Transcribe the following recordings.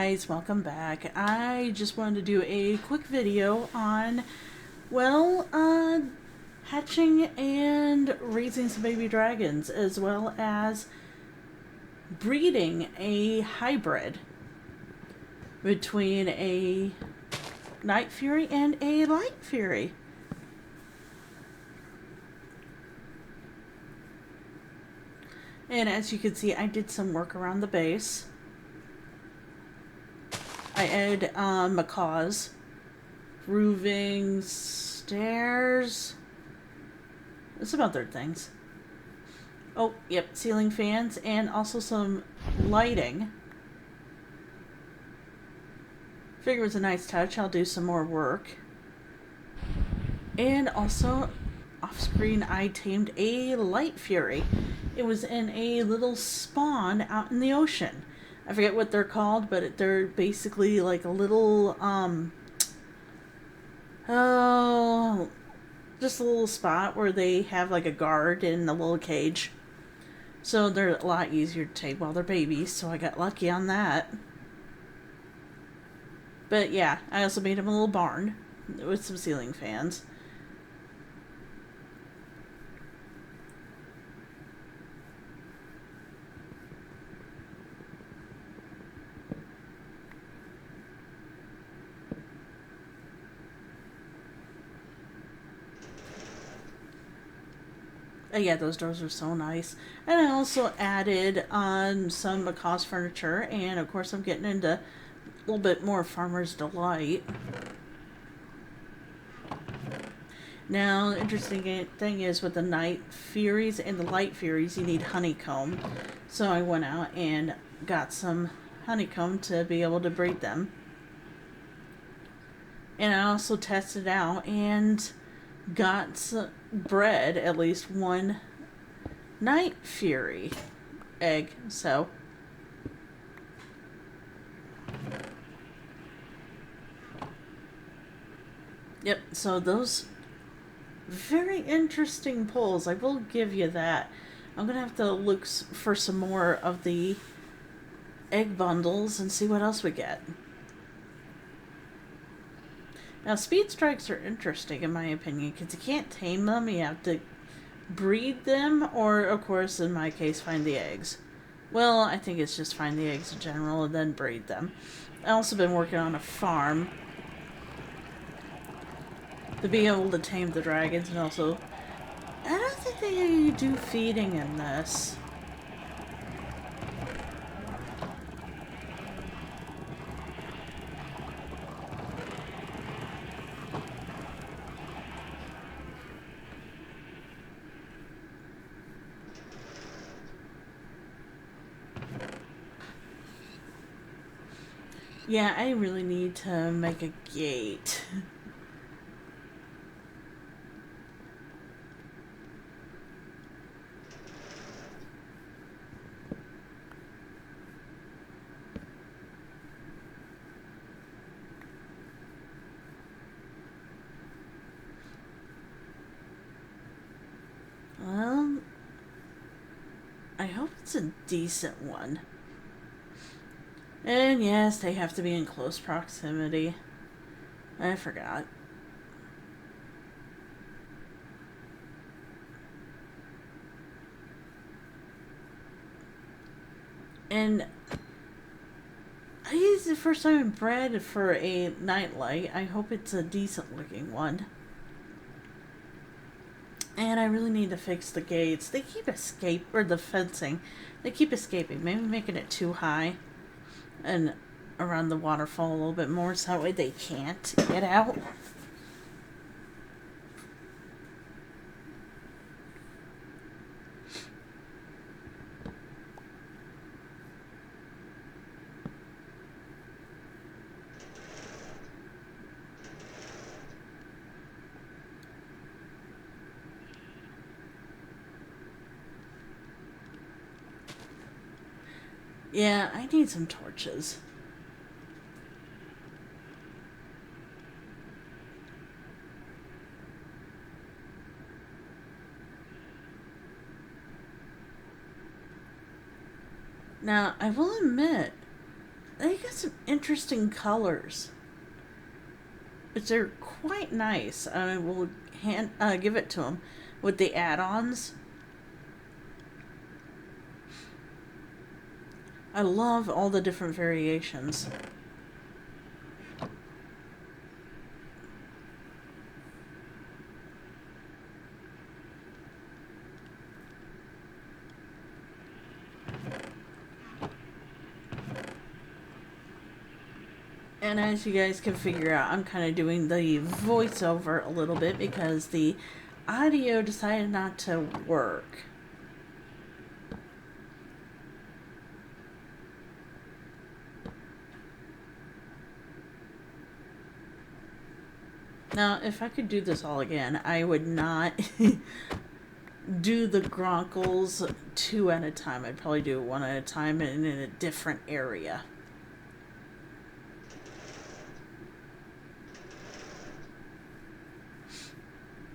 guys, welcome back. I just wanted to do a quick video on, well, hatching and raising some baby dragons, as well as breeding a hybrid between a Night Fury and a Light Fury. And as you can see, I did some work around the base. I added Macaws, Roving, stairs, some other things. Oh, yep, ceiling fans, and also some lighting. Figure it was a nice touch. I'll do some more work. And also, off screen, I tamed a Light Fury. It was in a little spawn out in the ocean. I forget what they're called, but they're basically like a little, just a little spot where they have like a guard in a little cage. So they're a lot easier to take while they're babies, so I got lucky on that. But yeah, I also made him a little barn with some ceiling fans. Yeah, those doors are so nice. And I also added some Macaw's furniture, and of course I'm getting into a little bit more Farmer's Delight. Now, the interesting thing is with the Night Furies and the Light Furies, you need honeycomb. So I went out and got some honeycomb to be able to breed them. And I also tested out and got bred at least one Night Fury egg. So yep, so those very interesting pulls, I will give you that. I'm gonna have to look for some more of the egg bundles and see what else we get. Now, speed strikes are interesting in my opinion, because you can't tame them, you have to breed them, or, of course, in my case, find the eggs. Well, I think it's just find the eggs in general and then breed them. I've also been working on a farm to be able to tame the dragons, and also, I don't think they do feeding in this. Yeah, I really need to make a gate. Well, I hope it's a decent one. And yes, they have to be in close proximity. I forgot. And I used the first time bred for a nightlight. I hope it's a decent looking one. And I really need to fix the gates. They keep or the fencing. They keep escaping. Maybe making it too high. And around the waterfall a little bit more, so that way they can't get out. Yeah, I need some torches. Now, I will admit, they got some interesting colors. But they're quite nice. I will give it to them with the add-ons. I love all the different variations. And as you guys can figure out, I'm kind of doing the voiceover a little bit because the audio decided not to work. Now, if I could do this all again, I would not do the gronkles 2 at a time. I'd probably do it 1 at a time and in a different area.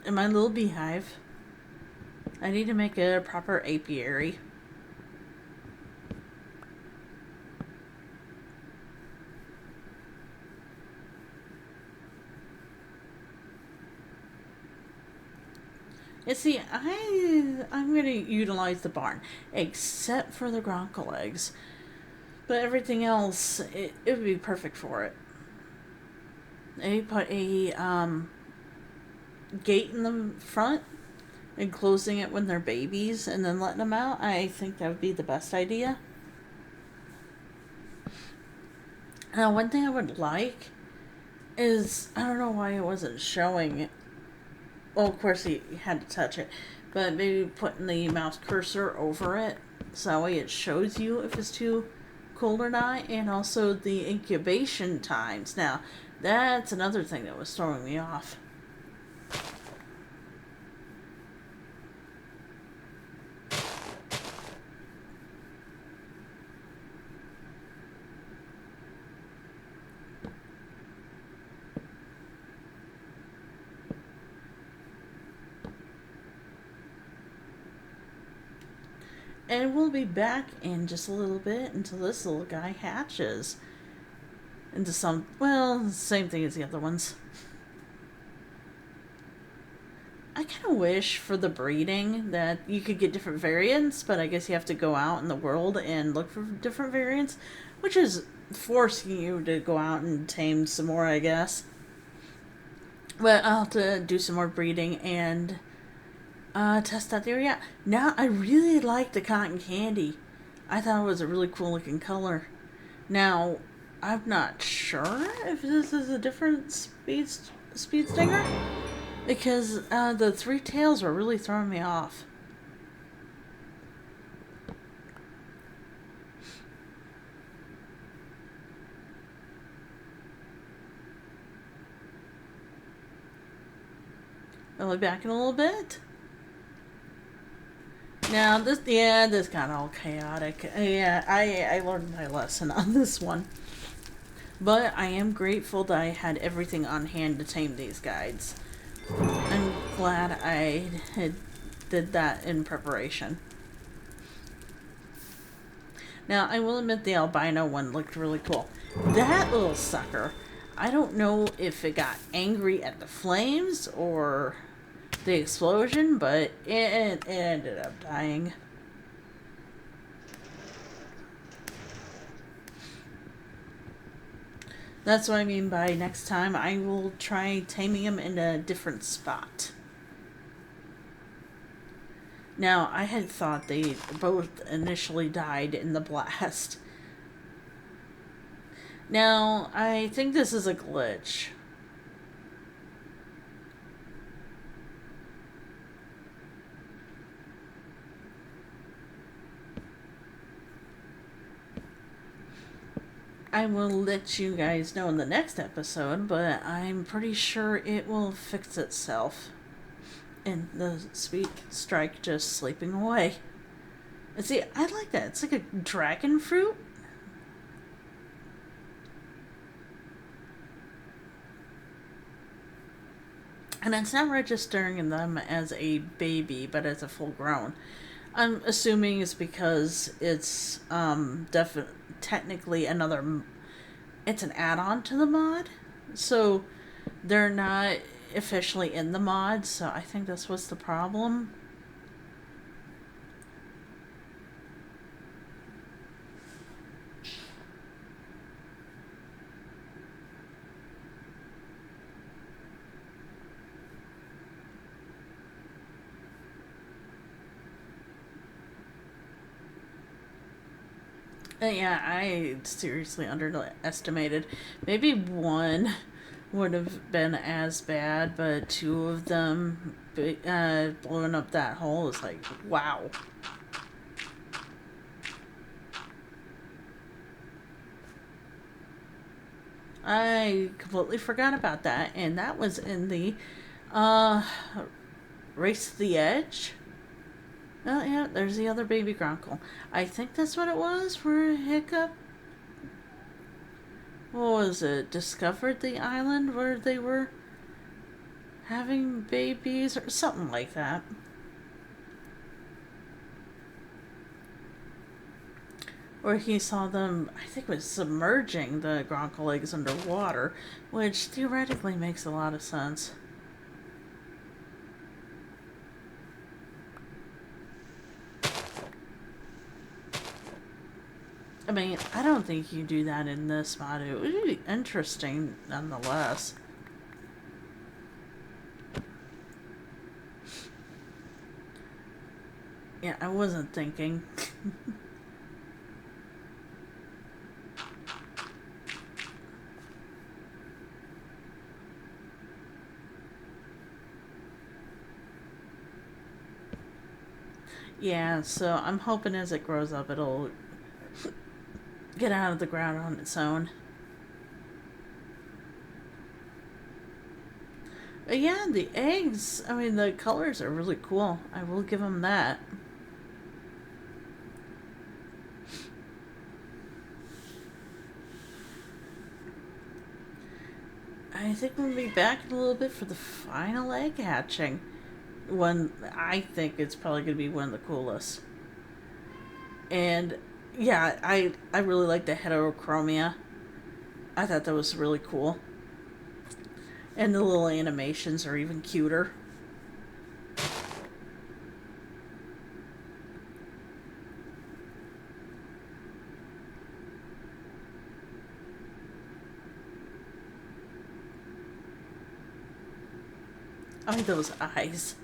In my little beehive, I need to make a proper apiary. You see, I'm going to utilize the barn, except for the gronkle eggs. But everything else, it would be perfect for it. I put a gate in the front and closing it when they're babies and then letting them out. I think that would be the best idea. Now, one thing I would like is, I don't know why it wasn't showing it. Well, of course, you had to touch it, but maybe putting the mouse cursor over it so that way it shows you if it's too cold or not, and also the incubation times. Now, that's another thing that was throwing me off. And we'll be back in just a little bit until this little guy hatches into some, well, same thing as the other ones. I kind of wish for the breeding that you could get different variants, but I guess you have to go out in the world and look for different variants, which is forcing you to go out and tame some more, I guess. But I'll have to do some more breeding and test out the area. Now, I really like the cotton candy. I thought it was a really cool looking color. Now, I'm not sure if this is a different speed stinger, because the 3 tails were really throwing me off. I'll be back in a little bit. Now, this got all chaotic. Yeah, I learned my lesson on this one. But I am grateful that I had everything on hand to tame these guides. I'm glad I did that in preparation. Now, I will admit the albino one looked really cool. That little sucker, I don't know if it got angry at the flames or the explosion, but it ended up dying. That's what I mean by next time I will try taming him in a different spot. Now, I had thought they both initially died in the blast. Now, I think this is a glitch. I will let you guys know in the next episode, but I'm pretty sure it will fix itself. And the speed strike just sleeping away. And see, I like that. It's like a dragon fruit. And it's not registering them as a baby, but as a full grown. I'm assuming it's because it's technically another it's an add-on to the mod, so they're not officially in the mod, so I think that's what's the problem. Yeah, I seriously underestimated. Maybe one would have been as bad, but two of them blowing up that hole is like, wow. I completely forgot about that, and that was in the uh, Race to the Edge. Oh, yeah, there's the other baby Gronkle. I think that's what it was for Hiccup. What was it? Discovered the island where they were having babies or something like that. Or he saw them, I think it was submerging the Gronkle eggs underwater, which theoretically makes a lot of sense. I mean, I don't think you do that in this mod. It would be interesting nonetheless. Yeah, I wasn't thinking. Yeah, so I'm hoping as it grows up it'll get out of the ground on its own. But yeah, the eggs, I mean, the colors are really cool. I will give them that. I think we'll be back in a little bit for the final egg hatching. One, I think it's probably going to be one of the coolest. And yeah, I really like the heterochromia. I thought that was really cool. And the little animations are even cuter. I mean, those eyes.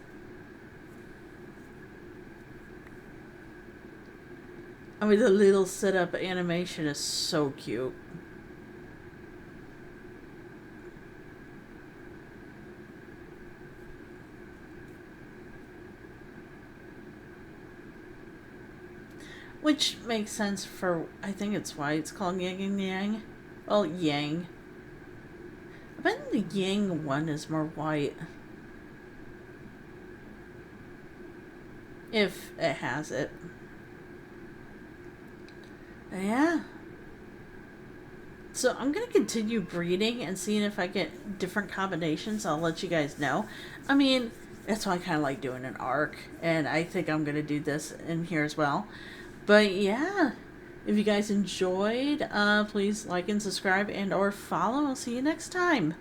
I mean, the little setup animation is so cute. Which makes sense for, I think it's why it's called Yin and Yang. Well, Yang. I bet the Yang one is more white. If it has it. Yeah. So I'm going to continue breeding and seeing if I get different combinations. I'll let you guys know. I mean, that's why I kind of like doing an arc. And I think I'm going to do this in here as well. But yeah, if you guys enjoyed, please like and subscribe and or follow. I'll see you next time.